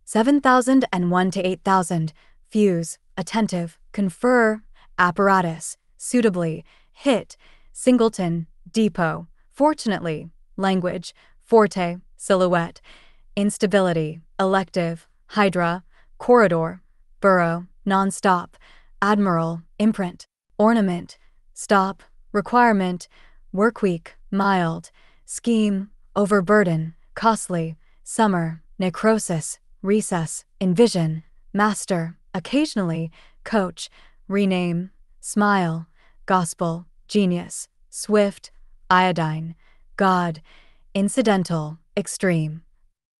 7001 to 8000, fuse, attentive, confer, apparatus, suitably, hit, singleton, depot, fortunately, language, forte, silhouette, instability, elective, hydra, corridor, burrow, non-stop, admiral, imprint, ornament, stop, requirement, workweek, mild, scheme, overburden, costly, summer, necrosis, recess, envision, master, occasionally, coach, rename, smile, gospel, genius, swift, iodine, God, incidental, extreme,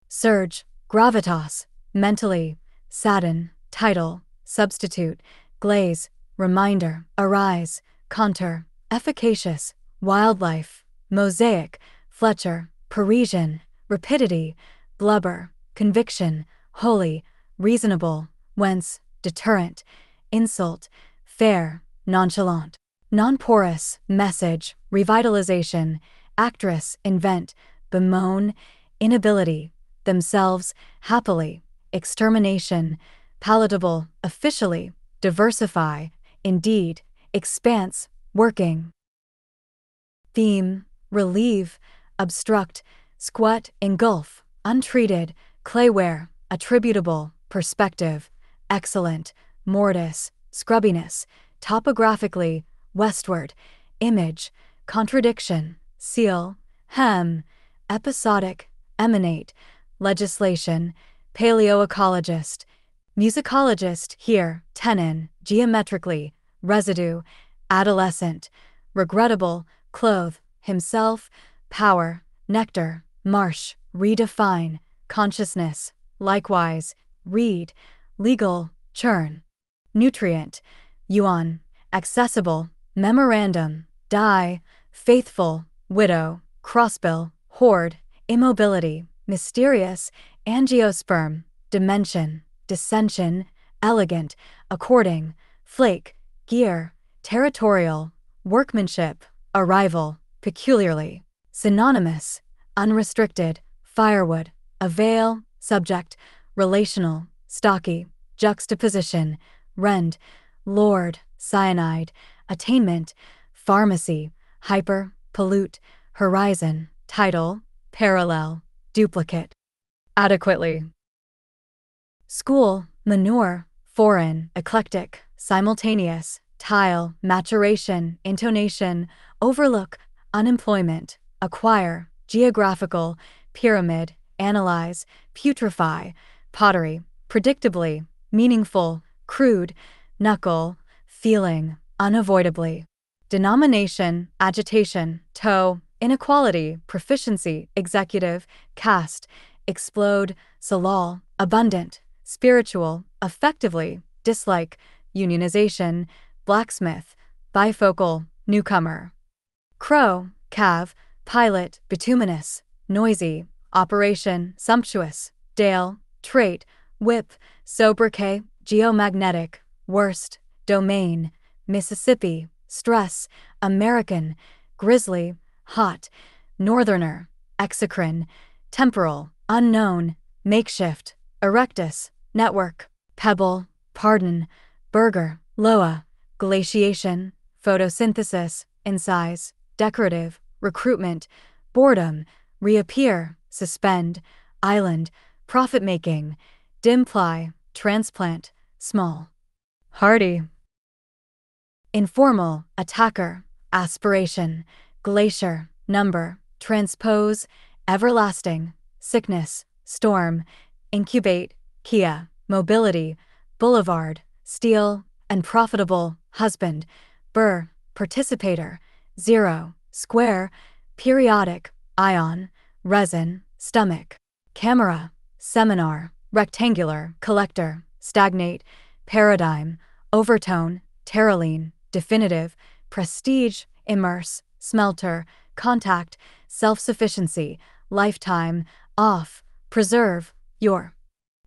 surge, gravitas, mentally, sadden, title, substitute, glaze, reminder, arise, contour, efficacious, wildlife, mosaic, Fletcher, Parisian, rapidity, blubber, conviction, holy, reasonable, whence, deterrent, insult, fair, nonchalant, non-porous, message, revitalization, actress, invent, bemoan, inability, themselves, happily, extermination, palatable, officially, diversify, indeed, expanse, working, theme, relieve, obstruct, squat, engulf, untreated, clayware, attributable, perspective, excellent, mortise, scrubbiness, topographically, westward, image, contradiction, seal, hem, episodic, emanate, legislation, paleoecologist, musicologist here, tenon, geometrically, residue, adolescent, regrettable, clothe, himself, power, nectar, marsh, redefine, consciousness, likewise, read, legal, churn, nutrient, yuan, accessible, memorandum, die, faithful, widow, crossbill, hoard, immobility, mysterious, angiosperm, dimension, dissension, elegant, according, flake, gear, territorial, workmanship, arrival, peculiarly, synonymous, unrestricted, firewood, avail, subject, relational, stocky, juxtaposition, rend, lord, cyanide, attainment, pharmacy, hyper, pollute, horizon, title, parallel, duplicate, adequately, school, manure, foreign, eclectic, simultaneous, tile, maturation, intonation, overlook, unemployment, acquire, geographical, pyramid, analyze, putrefy, pottery, predictably, meaningful, crude, knuckle, feeling, unavoidably, denomination, agitation, toe, inequality, proficiency, executive, caste, explode, salal, abundant, spiritual, effectively, dislike, unionization, blacksmith, bifocal, newcomer, crow, calve, pilot, bituminous, noisy, operation, sumptuous, dale, trait, whip, sobriquet, geomagnetic, worst, domain, Mississippi, stress, American, grizzly, hot, northerner, exocrine, temporal, unknown, makeshift, erectus, network, pebble, pardon, burger, loa, glaciation, photosynthesis, incise, decorative, recruitment, boredom, reappear, suspend, island, profit-making, dimply, transplant, small, hardy, informal, attacker, aspiration, glacier, number, transpose, everlasting, sickness, storm, incubate, kia, mobility, boulevard, steel, and profitable, husband, burr, participator, zero, square, periodic, ion, resin, stomach, camera, seminar, rectangular, collector, stagnate, paradigm, overtone, pteroline, definitive, prestige, immerse, smelter, contact, self-sufficiency, lifetime, off, preserve, your,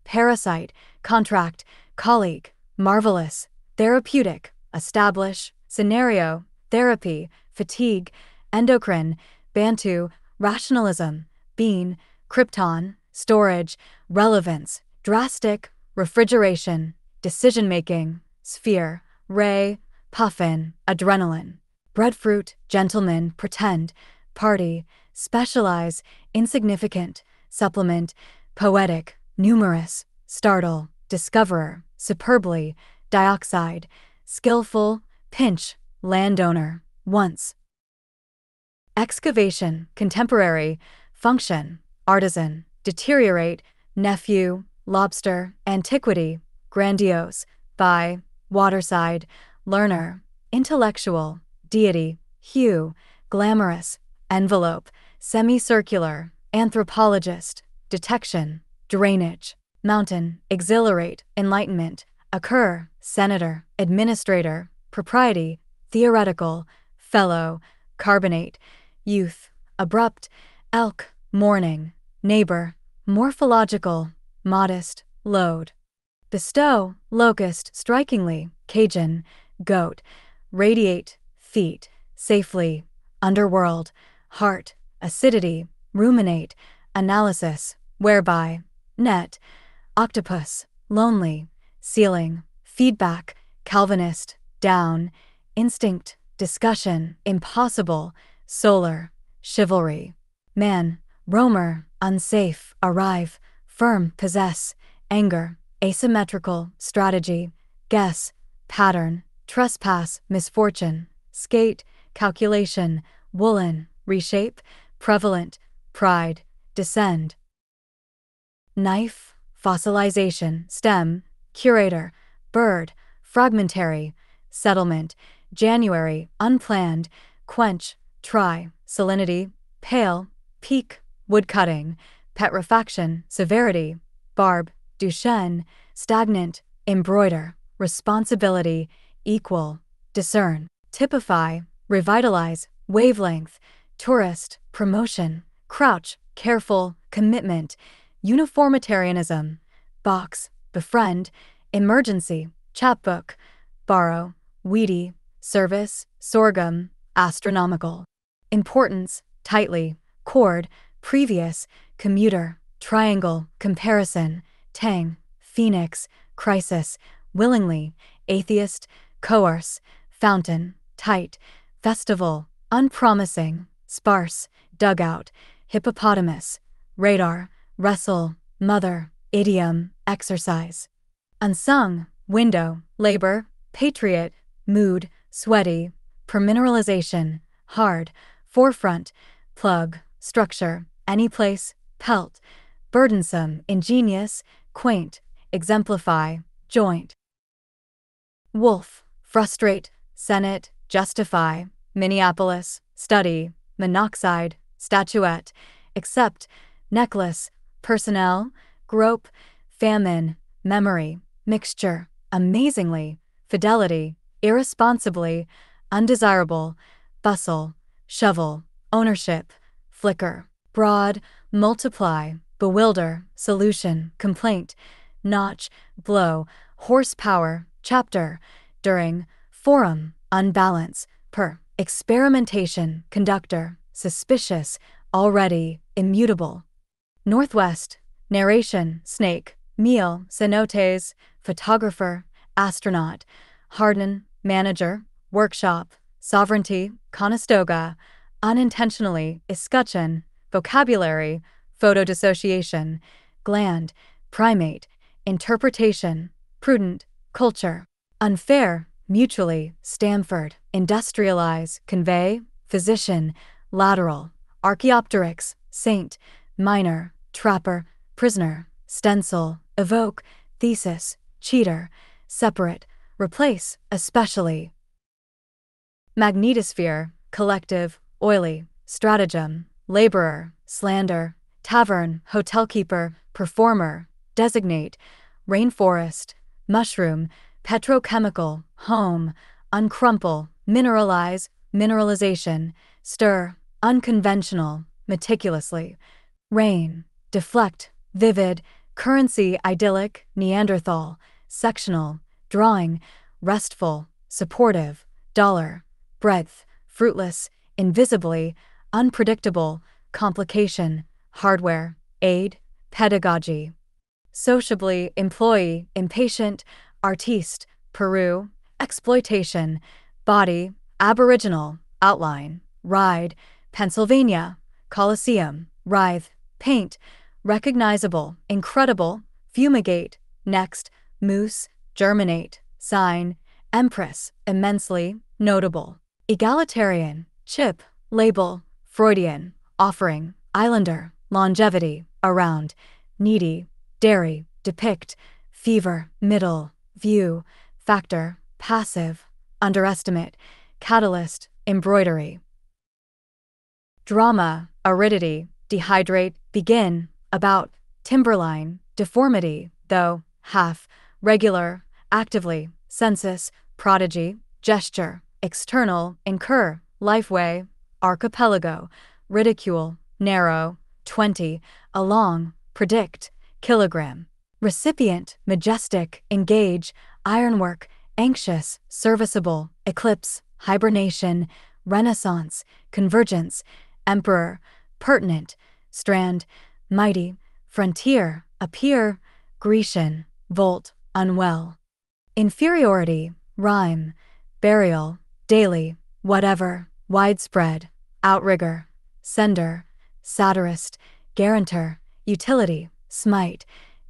parasite, contract, colleague, marvelous, therapeutic, establish, scenario, therapy, fatigue, endocrine, bantu, rationalism, bean, krypton, storage, relevance, drastic, refrigeration, decision-making, sphere, ray, puffin, adrenaline, breadfruit, gentleman, pretend, party, specialize, insignificant, supplement, poetic, numerous, startle, discoverer, superbly, dioxide, skillful, pinch, landowner, once. Excavation, contemporary, function, artisan, deteriorate, nephew, lobster, antiquity, grandiose, by, waterside, learner, intellectual, deity, hue, glamorous, envelope, semicircular, anthropologist, detection, drainage, mountain, exhilarate, enlightenment, occur, senator, administrator, propriety, theoretical, fellow, carbonate, youth, abrupt, elk, morning, neighbor, morphological, modest, load, bestow, locust, strikingly, Cajun, goat, radiate, feet, safely, underworld, heart, acidity, ruminate, analysis, whereby, net, octopus, lonely, ceiling, feedback, Calvinist, down, instinct, discussion, impossible, solar, chivalry, man, roamer, unsafe, arrive, firm, possess, anger, asymmetrical, strategy, guess, pattern, trespass, misfortune, skate, calculation, woolen, reshape, prevalent, pride, descend, knife, fossilization, stem, curator, bird, fragmentary, settlement, January, unplanned, quench, try, salinity, pale, peak, woodcutting, petrifaction, severity, barb, Duchenne, stagnant, embroider, responsibility, equal, discern, typify, revitalize, wavelength, tourist, promotion, crouch, careful, commitment, uniformitarianism, box, befriend, emergency, chapbook, borrow, weedy, service, sorghum, astronomical, importance, tightly, chord, previous, commuter, triangle, comparison, tang, phoenix, crisis, willingly, atheist, coerce, fountain, tight, festival, unpromising, sparse, dugout, hippopotamus, radar, wrestle, mother, idiom, exercise, unsung, window, labor, patriot, mood, sweaty, permineralization, hard, forefront, plug, structure, anyplace, pelt, burdensome, ingenious, quaint, exemplify, joint, wolf, frustrate, senate, justify, Minneapolis, study, monoxide, statuette, accept, necklace, personnel, grope, famine, memory, mixture, amazingly, fidelity, irresponsibly, undesirable, bustle, shovel, ownership, flicker, broad, multiply, bewilder, solution, complaint, notch, blow, horsepower, chapter, during, forum, unbalance, per, experimentation, conductor, suspicious, already, immutable, northwest, narration, snake, meal, cenotes, photographer, astronaut, harden, manager, workshop, sovereignty, Conestoga, unintentionally, escutcheon, vocabulary, photo dissociation, gland, primate, interpretation, prudent, culture, unfair, mutually, Stamford, industrialize, convey, physician, lateral, archaeopteryx, saint, minor, trapper, prisoner, stencil, evoke, thesis, cheater, separate, replace, especially, magnetosphere, collective, oily, stratagem, laborer, slander, tavern, hotelkeeper, performer, designate, rainforest, mushroom, petrochemical, home, uncrumple, mineralize, mineralization, stir, unconventional, meticulously, rain, deflect, vivid, currency, idyllic, Neanderthal, sectional, drawing, restful, supportive, dollar, breadth, fruitless, invisibly, unpredictable, complication, hardware, aid, pedagogy, sociably, employee, impatient, artiste, Peru, exploitation, body, aboriginal, outline, ride, Pennsylvania, Colosseum, writhe, paint, recognizable, incredible, fumigate, next, moose, germinate, sign, empress, immensely, notable, egalitarian, chip, label, Freudian, offering, islander, longevity, around, needy, dairy, depict, fever, middle, view, factor, passive, underestimate, catalyst, embroidery. Drama, aridity, dehydrate, begin, about, timberline, deformity, though, half, regular, actively, census, prodigy, gesture, external, incur, lifeway, archipelago, ridicule, narrow, 20, along, predict, kilogram. Recipient, majestic, engage, ironwork, anxious, serviceable, eclipse, hibernation, renaissance, convergence, emperor, pertinent, strand, mighty, frontier, appear, Grecian, volt, unwell. Inferiority, rhyme, burial, daily, whatever, widespread, outrigger, sender, satirist, guarantor, utility, smite,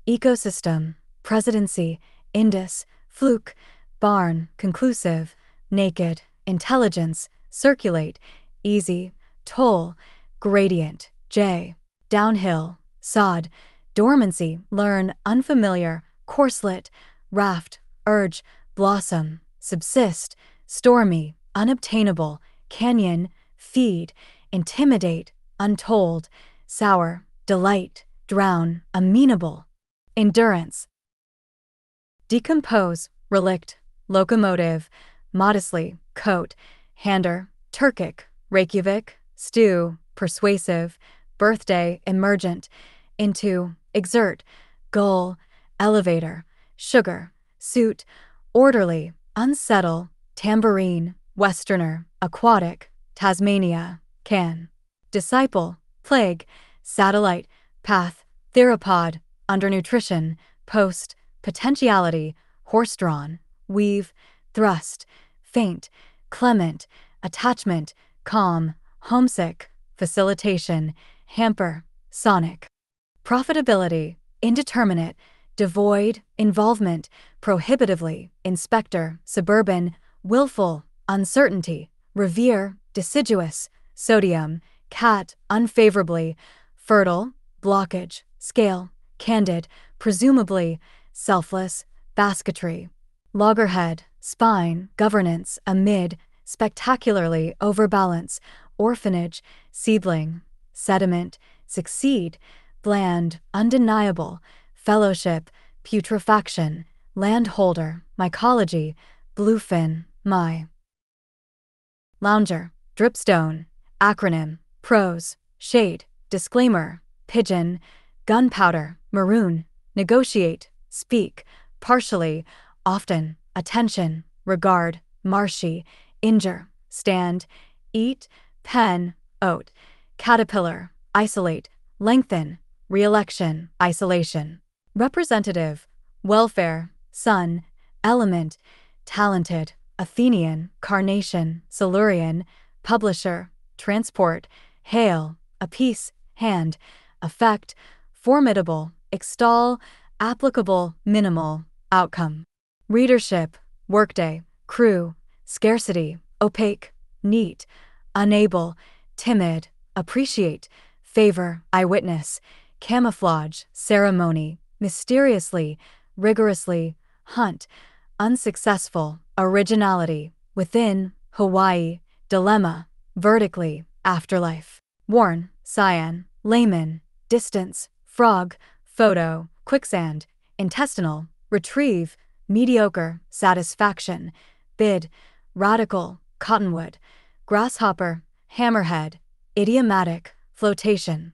ecosystem, presidency, Indus, fluke, barn, conclusive, naked, intelligence, circulate, easy, toll, gradient, J, downhill, sod, dormancy, learn, unfamiliar, corslet, raft, urge, blossom, subsist, stormy, unobtainable, canyon, feed, intimidate, untold, sour, delight, drown, amenable, endurance. Decompose, relict, locomotive, modestly, coat, hander, Turkic, Reykjavik, stew, persuasive, birthday, emergent, into, exert, goal, elevator, sugar, suit, orderly, unsettle, tambourine, westerner, aquatic, Tasmania, can, disciple, plague, satellite, path, theropod, undernutrition, post, potentiality, horse-drawn, weave, thrust, faint, clement, attachment, calm, homesick, facilitation, hamper, sonic. Profitability, indeterminate, devoid, involvement, prohibitively, inspector, suburban, willful, uncertainty, revere, deciduous, sodium, cat, unfavorably, fertile, blockage, scale, candid, presumably, selfless, basketry, loggerhead, spine, governance, amid, spectacularly, overbalance, orphanage, seedling, sediment, succeed, bland, undeniable, fellowship, putrefaction, landholder, mycology, bluefin, my. Lounger, dripstone, acronym, prose, shade, disclaimer, pigeon, gunpowder, maroon, negotiate, speak, partially, often, attention, regard, marshy, injure, stand, eat, pen, oat, caterpillar, isolate, lengthen, re-election, isolation, representative, welfare, sun, element, talented, Athenian, carnation, Silurian, publisher, transport, hail, apiece, hand, effect, formidable, extol, applicable, minimal, outcome, readership, workday, crew, scarcity, opaque, neat, unable, timid, appreciate, favor, eyewitness, camouflage, ceremony, mysteriously, rigorously, hunt, unsuccessful, originality, within, Hawaii, dilemma, vertically, afterlife, worn, cyan, layman, distance, frog, photo, quicksand, intestinal, retrieve, mediocre, satisfaction, bid, radical, cottonwood, grasshopper, hammerhead, idiomatic, flotation.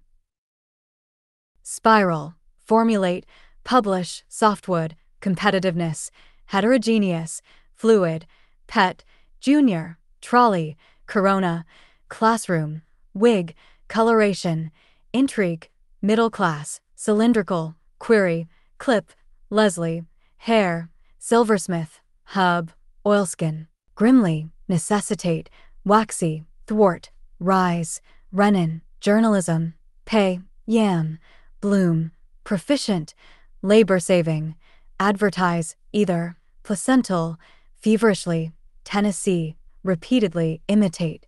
Spiral, formulate, publish, softwood, competitiveness, heterogeneous, fluid, pet, junior, trolley, corona, classroom, wig, coloration, intrigue, middle class, cylindrical, query, Clip, Leslie, hair, silversmith, hub, oilskin. Grimly, necessitate, waxy, thwart, rise, Renin, journalism, pay, yam, bloom, proficient, labor-saving, advertise, either, placental, feverishly, Tennessee, repeatedly, imitate,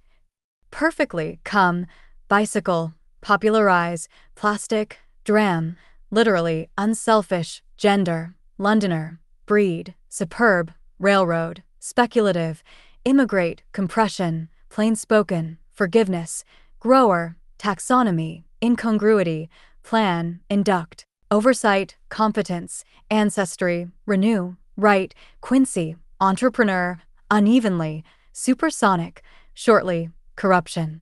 perfectly, come, bicycle, popularize, plastic, dram, literally, unselfish, gender, Londoner, breed, superb, railroad, speculative, immigrate, compression, plain-spoken, forgiveness, grower, taxonomy, incongruity, plan, induct, oversight, competence, ancestry, renew, right, Quincy, entrepreneur, unevenly, supersonic, shortly, corruption.